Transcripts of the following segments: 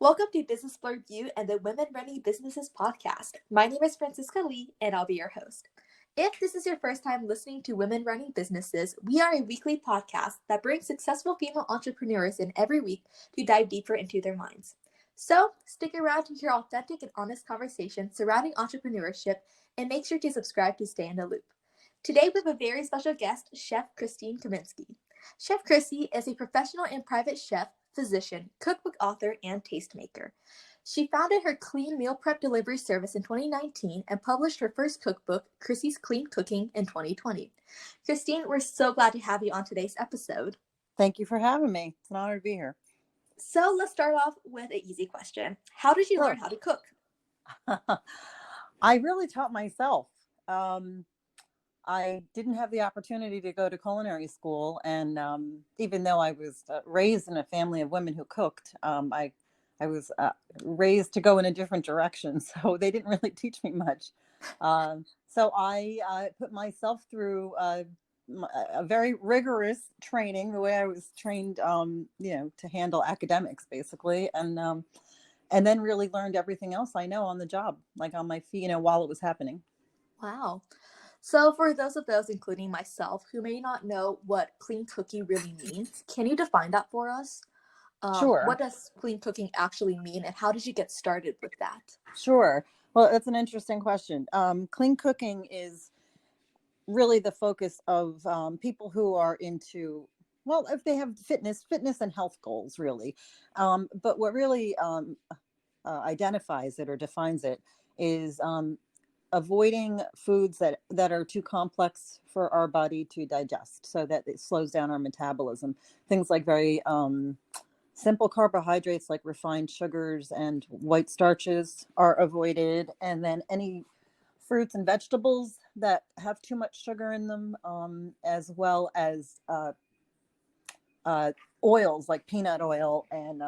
Welcome to Business Blurred View and the Women Running Businesses podcast. My name is Francisca Lee, and I'll be your host. If this is your first time listening to Women Running Businesses, we are a weekly podcast that brings successful female entrepreneurs in every week to dive deeper into their minds. So, stick around to hear authentic and honest conversations surrounding entrepreneurship, and make sure to subscribe to stay in the loop. Today, we have a very special guest, Chef Christine Kaminsky. Chef Chrissy is a professional and private chef, physician, cookbook author, and tastemaker. She founded her clean meal prep delivery service in 2019 and published her first cookbook, Chrissy's Clean Cooking, in 2020. Christine, we're so glad to have you on today's episode. Thank you for having me. It's an honor to be here. So let's start off with an easy question. How did you learn how to cook? I really taught myself. I didn't have the opportunity to go to culinary school, and even though I was raised in a family of women who cooked, I was raised to go in a different direction, so they didn't really teach me much. So I put myself through a very rigorous training, the way I was trained, to handle academics, basically, and then really learned everything else I know on the job, like on my feet, while it was happening. Wow. So for those, including myself, who may not know what clean cooking really means, can you define that for us? Sure. What does clean cooking actually mean, and how did you get started with that? Sure. Well, that's an interesting question. Clean cooking is really the focus of people who are into, well, if they have fitness and health goals, really. But what really identifies it or defines it is avoiding foods that are too complex for our body to digest, so that it slows down our metabolism. Things like very simple carbohydrates like refined sugars and white starches are avoided, and then any fruits and vegetables that have too much sugar in them, as well as oils like peanut oil, and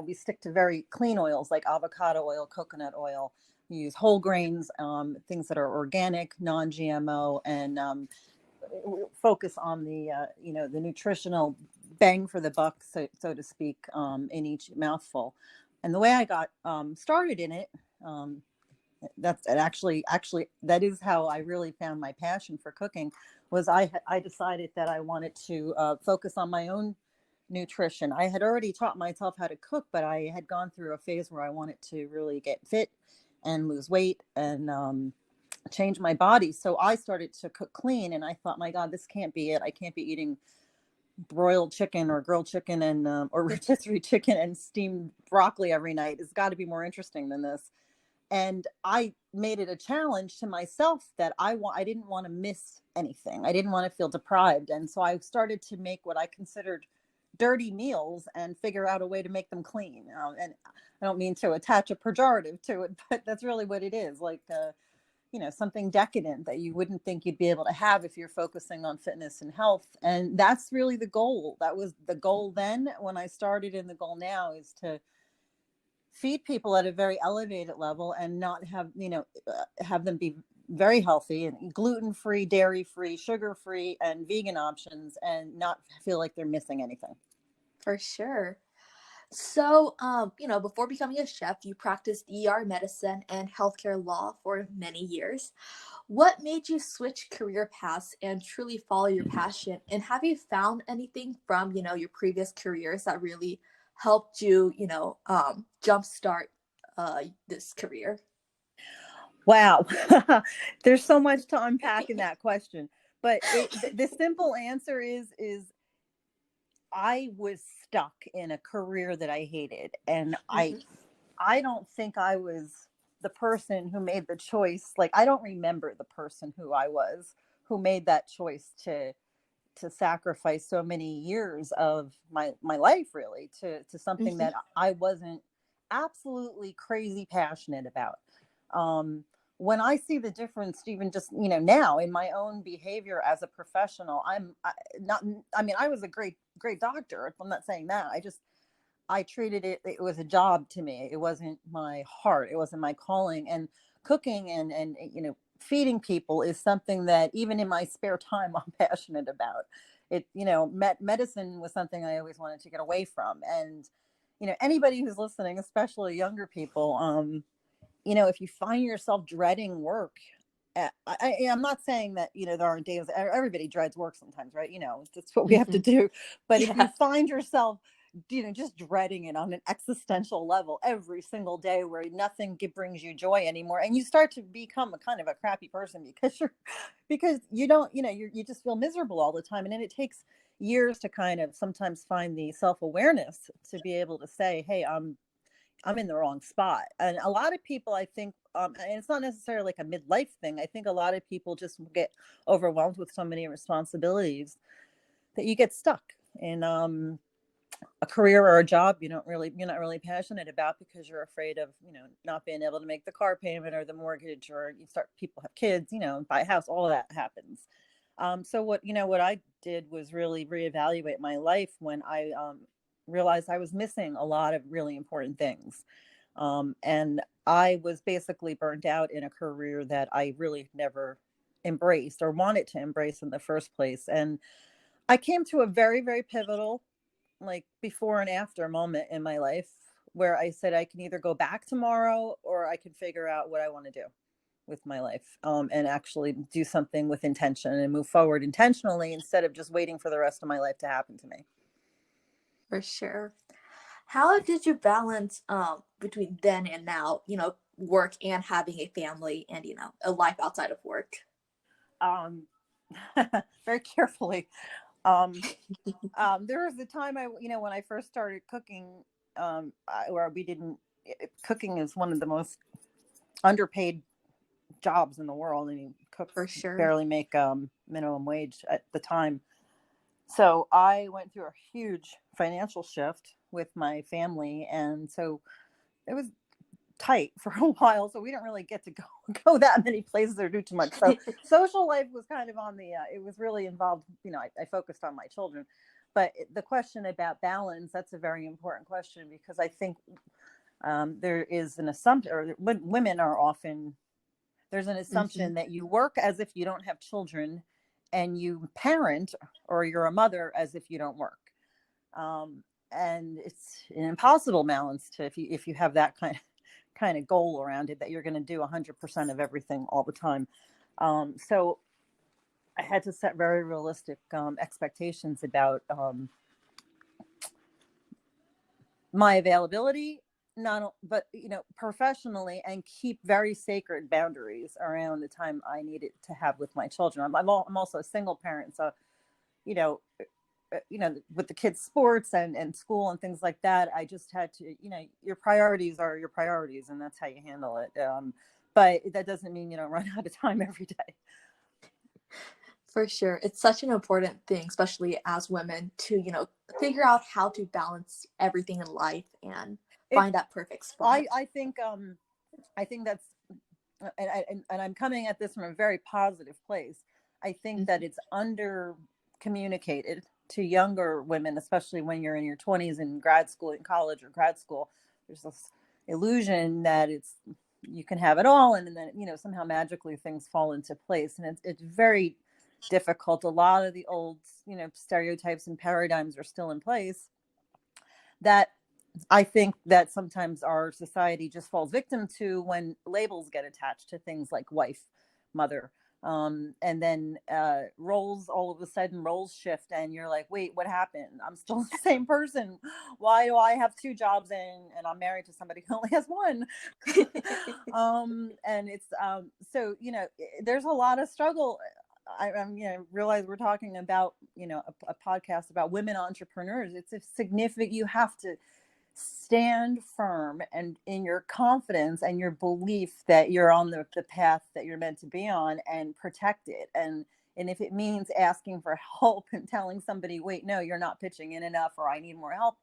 we stick to very clean oils like avocado oil, coconut oil. We use whole grains, things that are organic, non-GMO, and focus on the the nutritional bang for the buck, so to speak, in each mouthful. And the way I got started in it, actually that is how I really found my passion for cooking. Was I decided that I wanted to focus on my own nutrition. I had already taught myself how to cook, but I had gone through a phase where I wanted to really get fit and lose weight and change my body. So I started to cook clean, and I thought, my God, this can't be it. I can't be eating broiled chicken or grilled chicken and or rotisserie chicken and steamed broccoli every night. It's got to be more interesting than this. And I made it a challenge to myself that I didn't want to miss anything. I didn't want to feel deprived. And so I started to make what I considered dirty meals and figure out a way to make them clean. And I don't mean to attach a pejorative to it, but that's really what it is. Like, something decadent that you wouldn't think you'd be able to have if you're focusing on fitness and health. And that's really the goal. That was the goal then when I started, and the goal now is to feed people at a very elevated level and not have them be very healthy and gluten-free, dairy-free, sugar-free, and vegan options, and not feel like they're missing anything. For sure. So, before becoming a chef, you practiced ER medicine and healthcare law for many years. What made you switch career paths and truly follow your passion? And have you found anything from, your previous careers that really helped you, jumpstart this career? Wow. There's so much to unpack in that question. But the simple answer is I was stuck in a career that I hated. And I don't think I was the person who made the choice. Like, I don't remember the person who I was who made that choice to sacrifice so many years of my life, really, to something that I wasn't absolutely crazy passionate about. When I see the difference, even just, now in my own behavior as a professional, I was a great doctor. I'm not saying that. I treated it was a job to me. It wasn't my heart. It wasn't my calling. And cooking and feeding people is something that even in my spare time, I'm passionate about. Medicine was something I always wanted to get away from. And anybody who's listening, especially younger people, if you find yourself dreading work, I'm not saying that, there aren't days, everybody dreads work sometimes, right? That's what we have to Hmm. do. But if you Yeah, find yourself, just dreading it on an existential level every single day where nothing brings you joy anymore, and you start to become a kind of a crappy person because you don't, you just feel miserable all the time. And then it takes years to kind of sometimes find the self-awareness to be able to say, hey, I'm in the wrong spot. And a lot of people, I think, and it's not necessarily like a midlife thing. I think a lot of people just get overwhelmed with so many responsibilities that you get stuck in a career or a job you're not really passionate about because you're afraid of, not being able to make the car payment or the mortgage, or people have kids, buy a house, all of that happens. So what I did was really reevaluate my life when I realized I was missing a lot of really important things. And I was basically burnt out in a career that I really never embraced or wanted to embrace in the first place. And I came to a very, very pivotal, like, before and after moment in my life where I said I can either go back tomorrow or I can figure out what I want to do with my life, and actually do something with intention and move forward intentionally instead of just waiting for the rest of my life to happen to me. for sure. How did you balance between then and now, work and having a family and, a life outside of work? Um, very carefully. Um, there was a time when I first started cooking, where we didn't. Cooking is one of the most underpaid jobs in the world. I mean, For cooks sure. barely make minimum wage at the time. So I went through a huge financial shift with my family, and so it was tight for a while. So we didn't really get to go that many places or do too much. So social life was kind of on the. It was really involved. I focused on my children, but the question about balance, that's a very important question, because I think there is an assumption, or women are often, there's an Hmm. assumption that you work as if you don't have children, and you parent, or you're a mother, as if you don't work. Um, and it's an impossible balance to, if you have that kind of goal around it, that you're going to do 100% of everything all the time. So I had to set very realistic expectations about my availability, not but professionally, and keep very sacred boundaries around the time I needed to have with my children. I'm also a single parent, so you know with the kids' sports and school and things like that, I just had to, your priorities are your priorities, and that's how you handle it. But that doesn't mean you don't run out of time every day. For sure. It's such an important thing, especially as women, to, figure out how to balance everything in life and It's find that perfect I spot. I think I think that's, and I'm coming at this from a very positive place. I think that Hmm. it's under communicated to younger women, especially when you're in your 20s in grad school, in college or grad school. There's this illusion that you can have it all, and then somehow magically things fall into place, and it's very difficult. A lot of the old stereotypes and paradigms are still in place that I think that sometimes our society just falls victim to when labels get attached to things like wife, mother. And then all of a sudden roles shift, and you're like, wait, what happened? I'm still the same person. Why do I have two jobs, and I'm married to somebody who only has one? And it's so there's a lot of struggle. I'm realize we're talking about a podcast about women entrepreneurs. It's a significant, you have to stand firm and in your confidence and your belief that you're on the path that you're meant to be on, and protect it. And if it means asking for help and telling somebody, wait, no, you're not pitching in enough, or I need more help,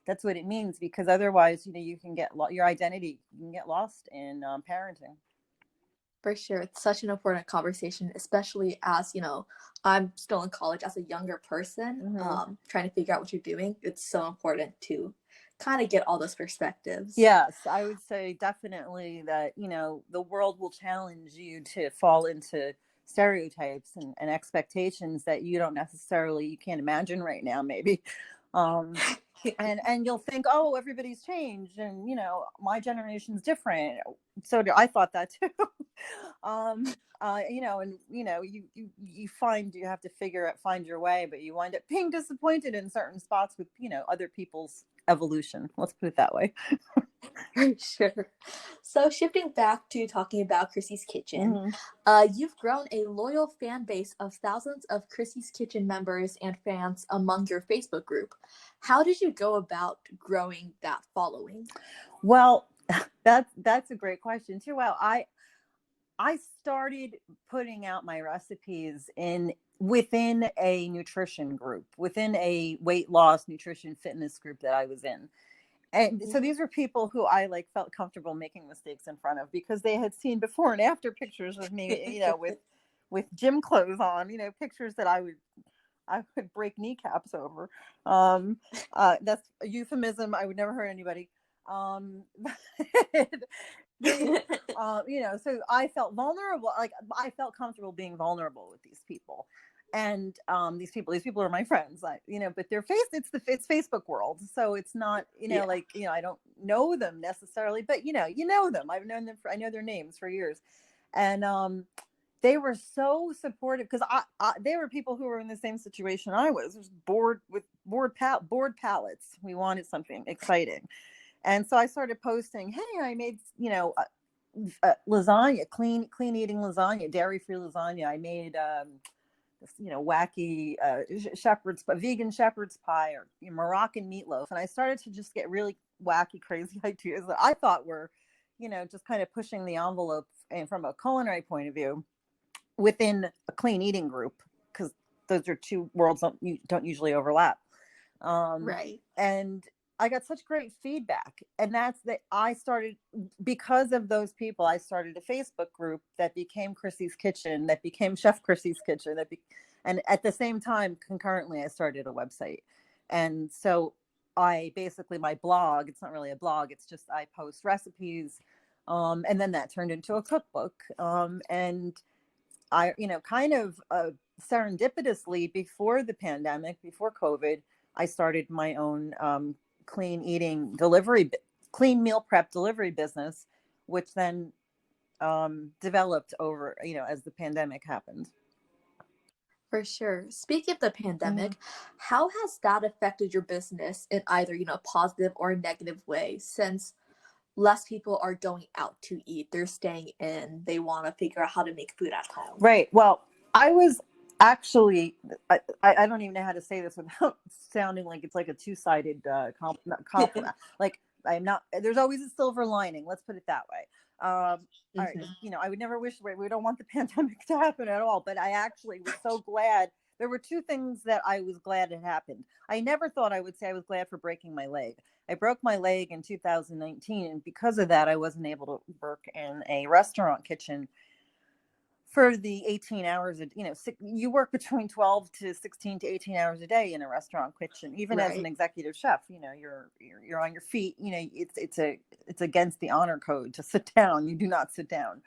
that's what it means. Because otherwise you can get your identity, you can get lost in parenting. For sure. It's such an important conversation, especially as, I'm still in college as a younger person, Hmm. trying to figure out what you're doing. It's so important to kind of get all those perspectives. Yes, I would say definitely that, the world will challenge you to fall into stereotypes and expectations that you can't imagine right now, maybe. and you'll think, oh, everybody's changed, and my generation's different. I thought that too. And you find you have to find your way, but you wind up being disappointed in certain spots with other people's evolution. Let's put it that way. For sure. So shifting back to talking about Chrissy's Kitchen, you've grown a loyal fan base of thousands of Chrissy's Kitchen members and fans among your Facebook group. How did you go about growing that following? Well, that's a great question too. Well, I started putting out my recipes within a nutrition group, within a weight loss, nutrition, fitness group that I was in. And so these were people who I felt comfortable making mistakes in front of, because they had seen before and after pictures of me, with gym clothes on, pictures that I would break kneecaps over. That's a euphemism. I would never hurt anybody. So I felt vulnerable. I felt comfortable being vulnerable with these people. And these people are my friends, but it's Facebook world. So it's not, I don't know them necessarily, but you know them. I've known them I know their names for years. And they were so supportive, because they were people who were in the same situation I was bored with bored pallets. We wanted something exciting. And so I started posting, hey, I made, lasagna, clean eating lasagna, dairy-free lasagna. I made, this, wacky vegan shepherd's pie, or Moroccan meatloaf. And I started to just get really wacky, crazy ideas that I thought were, just kind of pushing the envelope, and from a culinary point of view, within a clean eating group, because those are two worlds don't usually overlap. Right. And I got such great feedback, and because of those people, I started a Facebook group that became Chrissy's Kitchen, that became Chef Chrissy's Kitchen, and at the same time, concurrently, I started a website. And so my blog, it's not really a blog, it's just I post recipes, and then that turned into a cookbook. And I, kind of serendipitously, before the pandemic, before COVID, I started my own clean meal prep delivery business, which then developed over, as the pandemic happened. For sure. Speaking of the pandemic, how has that affected your business in either, positive or negative way, since less people are going out to eat, they're staying in, they want to figure out how to make food at home? Right. Well, I was actually, I don't even know how to say this without sounding like it's like a two-sided compliment. Like, I'm not, there's always a silver lining. Let's put it that way. All right, I would never wish, we don't want the pandemic to happen at all, but I actually was so glad. There were two things that I was glad had happened. I never thought I would say I was glad for breaking my leg. I broke my leg in 2019, and because of that, I wasn't able to work in a restaurant kitchen for the 18 hours, you work between 12 to 16 to 18 hours a day in a restaurant kitchen, even as an executive chef. You're on your feet. It's against the honor code to sit down. You do not sit down.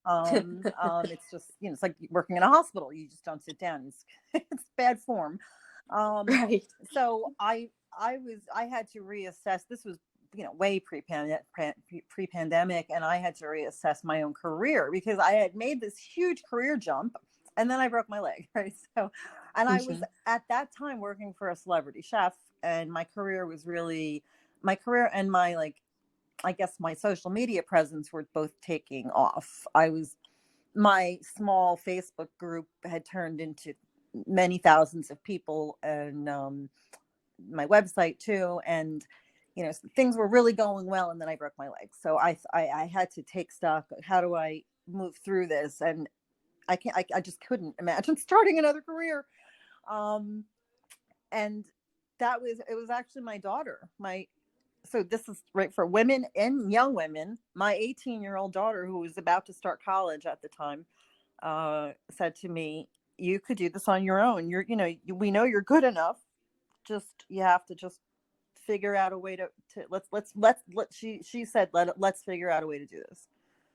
It's just, it's like working in a hospital. You just don't sit down. It's bad form. Right. So I had to reassess. This was, way pre-pandemic, and I had to reassess my own career, because I had made this huge career jump, and then I broke my leg, right? So, and I was at that time working for a celebrity chef, and my career and my, I guess my social media presence were both taking off. My small Facebook group had turned into many thousands of people, and my website too, and things were really going well, and then I broke my leg. So I had to take stock. How do I move through this? And I just couldn't imagine starting another career. And it was actually my daughter. So this is right for women and young women. My 18-year-old daughter, who was about to start college at the time, said to me, "You could do this on your own. We know you're good enough. You have to just figure out a way to she said, let's figure out a way to do this."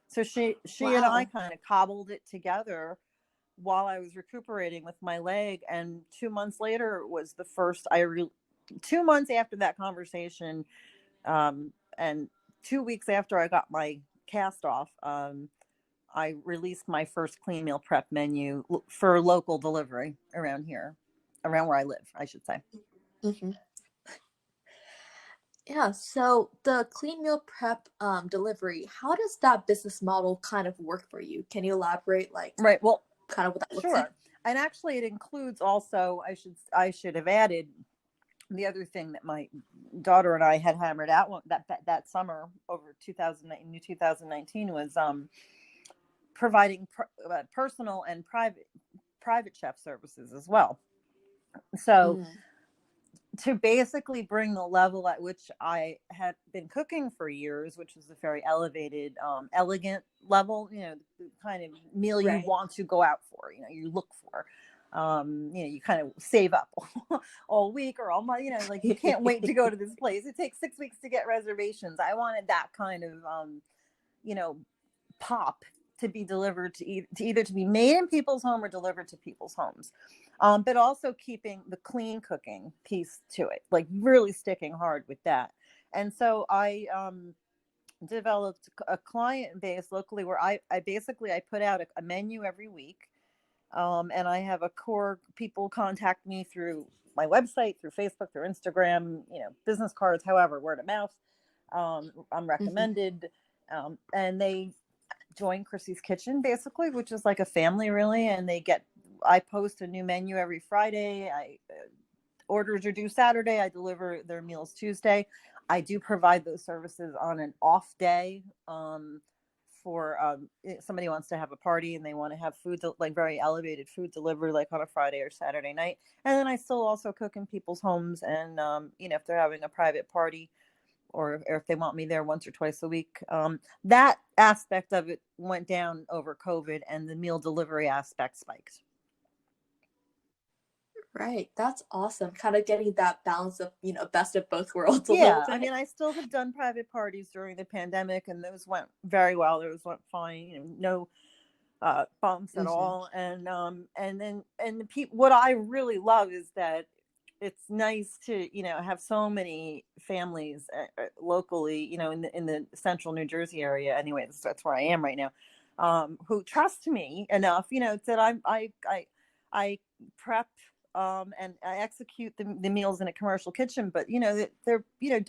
So she and I kind of cobbled it together while I was recuperating with my leg, and 2 months later was the first 2 months after that conversation, and 2 weeks after I got my cast off, I released my first clean meal prep menu for local delivery around here, around where I live, I should say. Hmm. Yeah, so the clean meal prep delivery, how does that business model kind of work for you? Can you elaborate, like, Right. Well, kind of what that looks like? sure. And actually, it includes also, I should have added the other thing that my daughter and I had hammered out that summer over 2019 was providing personal and private chef services as well. So Mm, to basically bring the level at which I had been cooking for years, which is a very elevated, elegant level, the kind of meal you right. want to go out for, you look for. You kind of save up all week or all month, like you can't wait to go to this place. It takes 6 weeks to get reservations. I wanted that kind of, you know, pop to be delivered to either to be made in people's home or delivered to people's homes, but also keeping the clean cooking piece to it, like really sticking hard with that. And so I developed a client base locally where I basically I put out a menu every week, and I have a core people contact me through my website, through Facebook, through Instagram, business cards, however, word of mouth. I'm Hmm. recommended, and they join Chrissy's Kitchen basically, which is like a family really. And I post a new menu every Friday. Orders are due Saturday. I deliver their meals Tuesday. I do provide those services on an off day. For if somebody wants to have a party and they want to have food, like very elevated food delivered, like on a Friday or Saturday night. And then I still also cook in people's homes, and if they're having a private party, or if they want me there once or twice a week. That aspect of it went down over COVID, and the meal delivery aspect spiked. Right. That's awesome. Kind of getting that balance of, best of both worlds a little Yeah, I mean, bit. I still have done private parties during the pandemic, and those went very well. Those went fine, no bumps at Hmm. all. And the people, what I really love is that it's nice to have so many families locally, in the central New Jersey area. Anyway, that's where I am right now, who trust me enough, that I prep, and I execute the meals in a commercial kitchen. But they're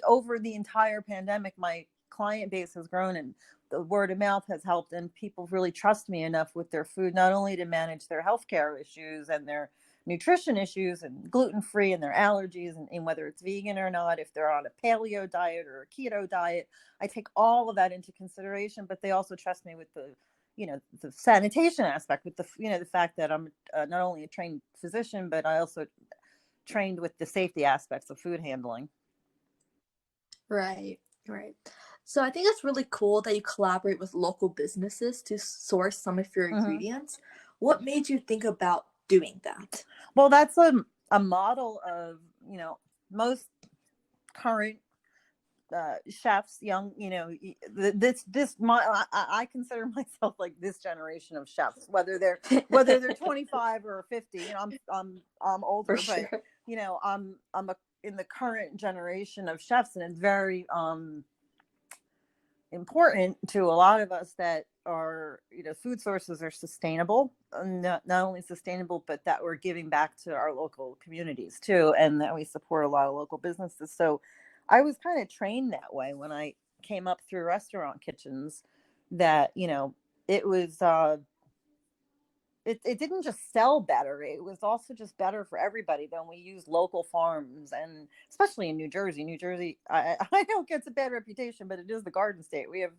over the entire pandemic, my client base has grown, and the word of mouth has helped, and people really trust me enough with their food, not only to manage their healthcare issues and their nutrition issues and gluten-free and their allergies, and whether it's vegan or not, if they're on a paleo diet or a keto diet. I take all of that into consideration, but they also trust me with the sanitation aspect, with the fact that I'm not only a trained physician, but I also trained with the safety aspects of food handling. Right. Right. So I think it's really cool that you collaborate with local businesses to source some of your Mm-hmm. ingredients. What made you think about doing that? Well, that's a model of most current chefs, young, I consider myself like this generation of chefs, whether they're 25 or 50. I'm For older, but sure. I'm in the current generation of chefs, and it's very important to a lot of us that our food sources are sustainable, not only sustainable, but that we're giving back to our local communities too, and that we support a lot of local businesses. So I was kind of trained that way when I came up through restaurant kitchens, that it was it didn't just sell better, it was also just better for everybody. Then we use local farms, and especially in New Jersey, I don't get a bad reputation, but it is the Garden State. We have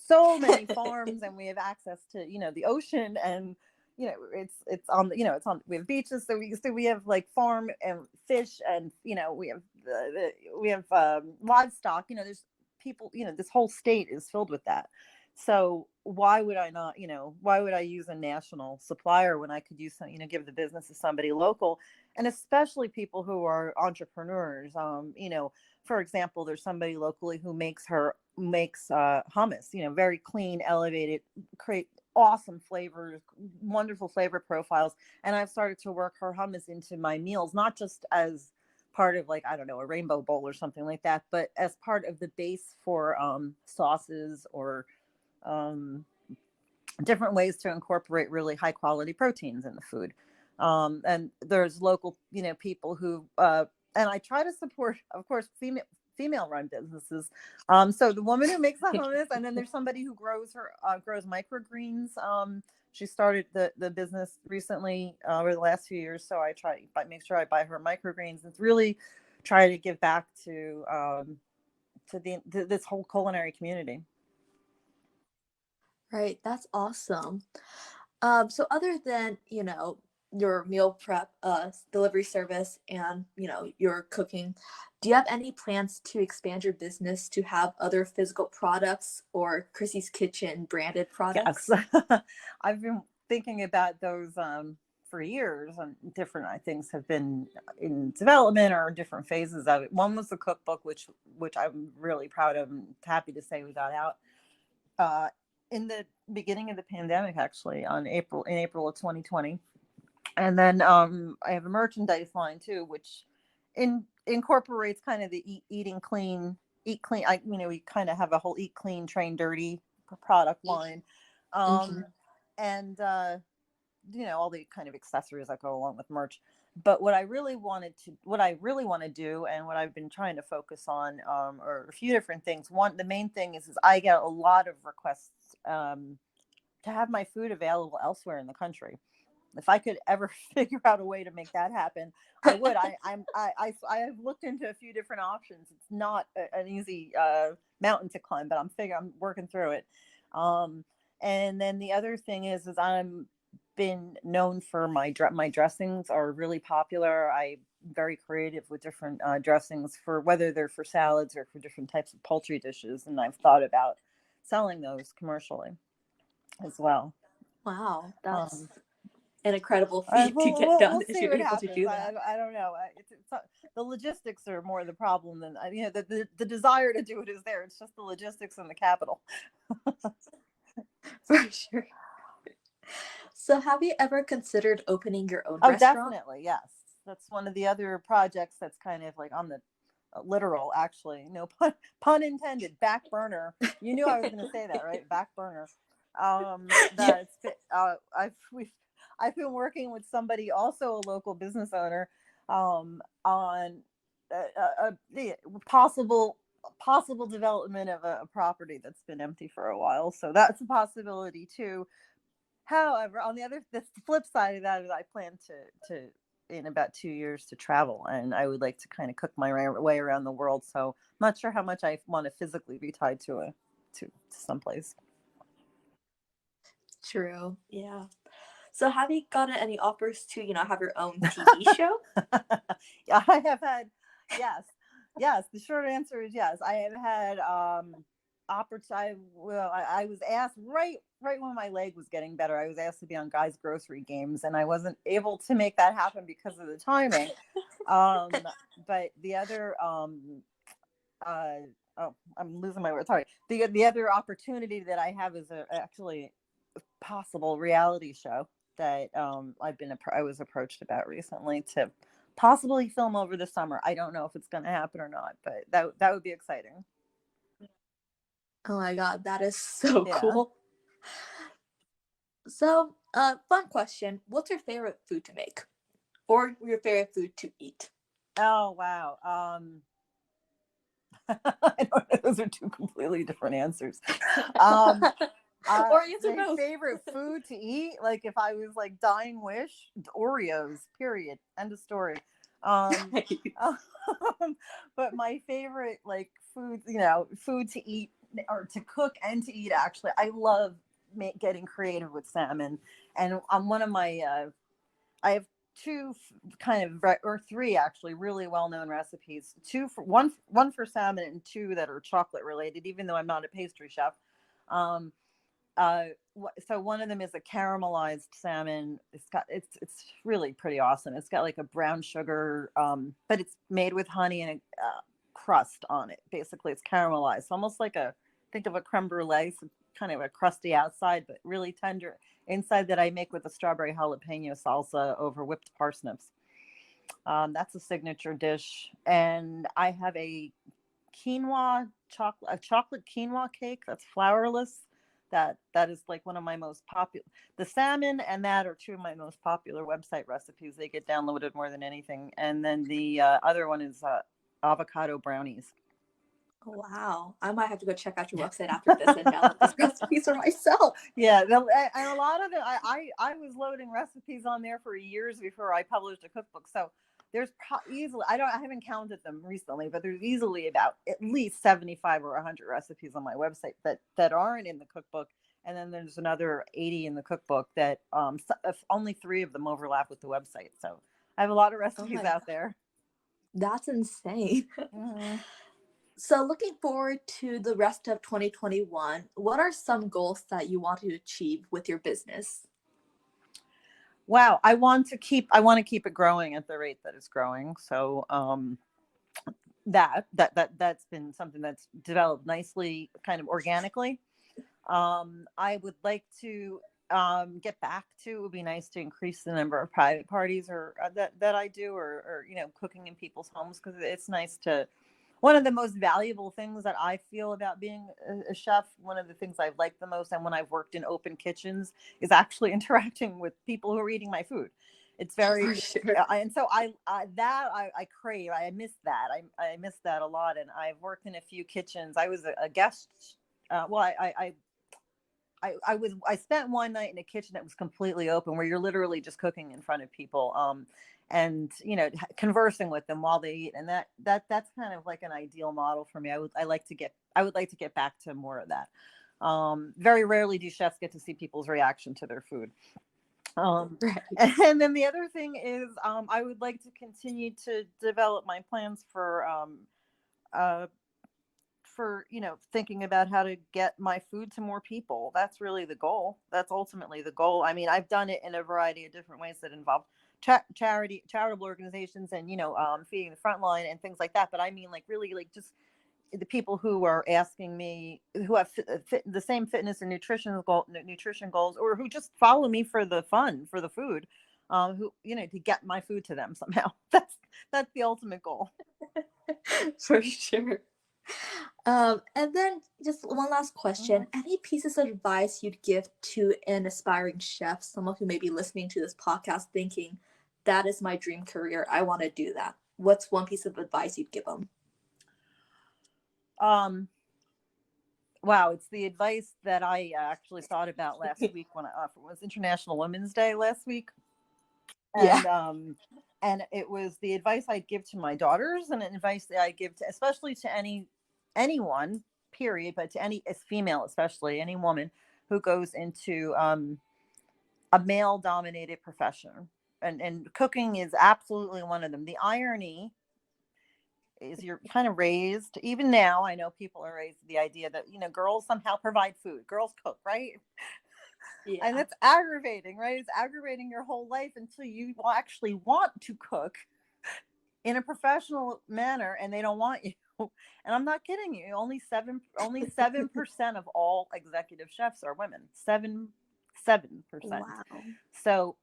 so many farms, and we have access to the ocean, and it's on it's on, we have beaches, so we have like farm and fish, and we have livestock. There's people, this whole state is filled with that. So why would I not, why would I use a national supplier when I could use some, give the business to somebody local? And especially people who are entrepreneurs. For example, there's somebody locally who makes hummus, very clean, elevated, create awesome flavors, wonderful flavor profiles. And I've started to work her hummus into my meals, not just as part of, like, I don't know, a rainbow bowl or something like that, but as part of the base for sauces or um, different ways to incorporate really high quality proteins in the food. And there's local, people who, and I try to support, of course, female run businesses. So the woman who makes the hummus, and then there's somebody who grows microgreens. She started the business recently, over the last few years. So I make sure I buy her microgreens and really try to give back to this whole culinary community. Right, that's awesome. So other than, your meal prep delivery service and, your cooking, do you have any plans to expand your business to have other physical products or Chrissy's Kitchen branded Yes. products? I've been thinking about those for years, and different things have been in development or different phases of it. One was the cookbook, which I'm really proud of and happy to say we got out uh, in the beginning of the pandemic, actually, in April of 2020. And then I have a merchandise line too, which incorporates kind of the eat clean. We kind of have a whole eat clean, train dirty product line, Mm-hmm. um, and all the kind of accessories that go along with merch. But what I really want to do, and what I've been trying to focus on, are a few different things. The main thing is I get a lot of requests to have my food available elsewhere in the country. If I could ever figure out a way to make that happen, I would. I have looked into a few different options. It's not an easy mountain to climb, but I'm working through it. And then the other thing is I'm been known for my dressings are really popular. I'm very creative with different dressings, for whether they're for salads or for different types of poultry dishes, and I've thought about selling those commercially as well. Wow, that's Um, an incredible feat to get done we'll if see you're what able to happens. do that. I don't know. The logistics are more the problem than, the desire to do it is there. It's just the logistics and the capital. For sure. So have you ever considered opening your own Oh, restaurant? definitely. Yes. That's one of the other projects that's kind of like on the literal, actually, no pun intended, back burner. You knew I was going to say that, right? Back burner. Yeah. That's I've been working with somebody, also a local business owner, on the possible development of a property that's been empty for a while. So that's a possibility too. However, the flip side of that is I plan to in about 2 years to travel, and I would like to kind of cook my way around the world. So I'm not sure how much I want to physically be tied to someplace. True. Yeah. So have you gotten any offers to, have your own TV show? Yeah, I have had. Yes, yes. The short answer is yes. I have had opportunity. Well, I was asked right when my leg was getting better. I was asked to be on Guy's Grocery Games, and I wasn't able to make that happen because of the timing. But the other uh oh, I'm losing my word. Sorry. The other opportunity that I have is actually a possible reality show that I was approached about recently to possibly film over the summer. I don't know if it's going to happen or not, but that would be exciting. Oh my God, that is so Yeah. cool. So, fun question. What's your favorite food to make? Or your favorite food to eat? Oh wow. I don't know, those are two completely different answers. Um, Or answer my both. favorite food to eat, like if I was like dying wish, Oreos. Period. End of story. Um, um, but my favorite like food to eat or to cook and to eat. Actually, I love getting creative with salmon, and on one of my I have two kind of or three actually really well-known recipes. One for salmon and two that are chocolate related. Even though I'm not a pastry chef, um, uh, so one of them is a caramelized salmon. It's really pretty awesome. It's got like a brown sugar, but it's made with honey and a crust on it. Basically, it's caramelized, almost like think of a creme brulee, so kind of a crusty outside, but really tender inside, that I make with a strawberry jalapeno salsa over whipped parsnips. That's a signature dish. And I have a chocolate quinoa cake that's flourless. That is like one of my most popular. The salmon and that are two of my most popular website recipes. They get downloaded more than anything. And then the other one is avocado brownies. Wow. I might have to go check out your website after this and download these recipes for myself. Yeah, and a lot of it, I was loading recipes on there for years before I published a cookbook. So there's easily, I haven't counted them recently, but there's easily about at least 75 or 100 recipes on my website that aren't in the cookbook. And then there's another 80 in the cookbook that only 3 of them overlap with the website. So I have a lot of Oh recipes my out God. there. That's insane. Mhm. So, looking forward to the rest of 2021, what are some goals that you want to achieve with your business? Wow, I want to keep it growing at the rate that it's growing. So that's been something that's developed nicely, kind of organically. I would like to get back to. It would be nice to increase the number of private parties or that I do, or cooking in people's homes, because it's nice to. One of the most valuable things that I feel about being a chef, one of the things I've liked the most, and when I've worked in open kitchens, is actually interacting with people who are eating my food. It's very, For sure. and so I crave. I miss that. I miss that a lot. And I've worked in a few kitchens. I was a guest. Well, I spent one night in a kitchen that was completely open, where you're literally just cooking in front of people, and conversing with them while they eat, and that's kind of like an ideal model for me. I would like to get back to more of that. Very rarely do chefs get to see people's reaction to their food. Right. And then the other thing is, I would like to continue to develop my plans uh, for thinking about how to get my food to more people. That's really the goal. That's ultimately the goal. I mean, I've done it in a variety of different ways that involve charitable organizations, and feeding the front line and things like that. But I mean, like, really, like, just the people who are asking me, who have the same fitness and nutrition goals, or who just follow me for the fun, for the food, who to get my food to them somehow. That's the ultimate goal. For sure. And then just one last question. Mhm. Any pieces of advice you'd give to an aspiring chef, someone who may be listening to this podcast thinking, that is my dream career, I want to do that? What's one piece of advice you'd give them? Um, wow, it's the advice that I actually thought about last week when it was International Women's Day last week, Yeah. and it was the advice I'd give to my daughters, and an advice that I give to, especially to anyone, period, but to any, as female, especially any woman who goes into a male dominated profession, and cooking is absolutely one of them. The irony is, you're kind of raised, even now I know people are raised with the idea that girls somehow provide food, girls cook, right? And Yeah. that's aggravating, right? It's aggravating your whole life until you will actually want to cook in a professional manner, and they don't want you. And I'm not kidding you. Only 7% of all executive chefs are women. 7%. Wow. So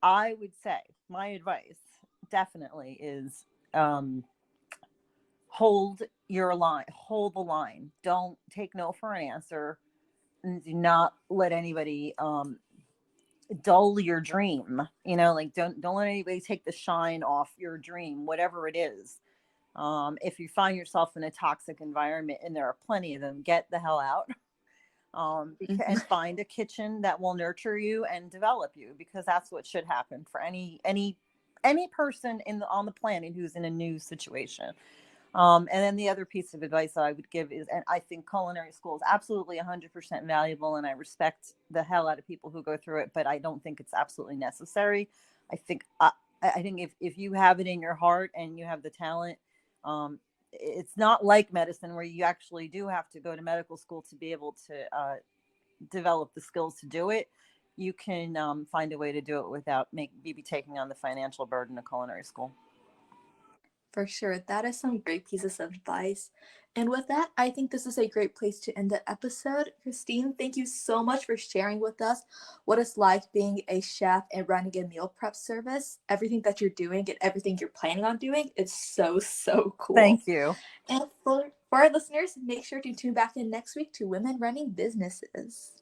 I would say my advice definitely is, um, hold the line. Don't take no for an answer, and do not let anybody dull your dream. Like, don't let anybody take the shine off your dream, whatever it is. If you find yourself in a toxic environment, and there are plenty of them, get the hell out. And Mhm. find a kitchen that will nurture you and develop you, because that's what should happen for any person on the planet who's in a new situation. And then the other piece of advice I would give is, and I think culinary school is absolutely 100% valuable, and I respect the hell out of people who go through it, but I don't think it's absolutely necessary. I think I think if you have it in your heart and you have the talent, it's not like medicine, where you actually do have to go to medical school to be able to develop the skills to do it. You can find a way to do it without maybe taking on the financial burden of culinary school. For sure. That is some great pieces of advice. And with that, I think this is a great place to end the episode. Christine, thank you so much for sharing with us what it's like being a chef and running a meal prep service. Everything that you're doing and everything you're planning on doing is so, so cool. Thank you. And for our listeners, make sure to tune back in next week to Women Running Businesses.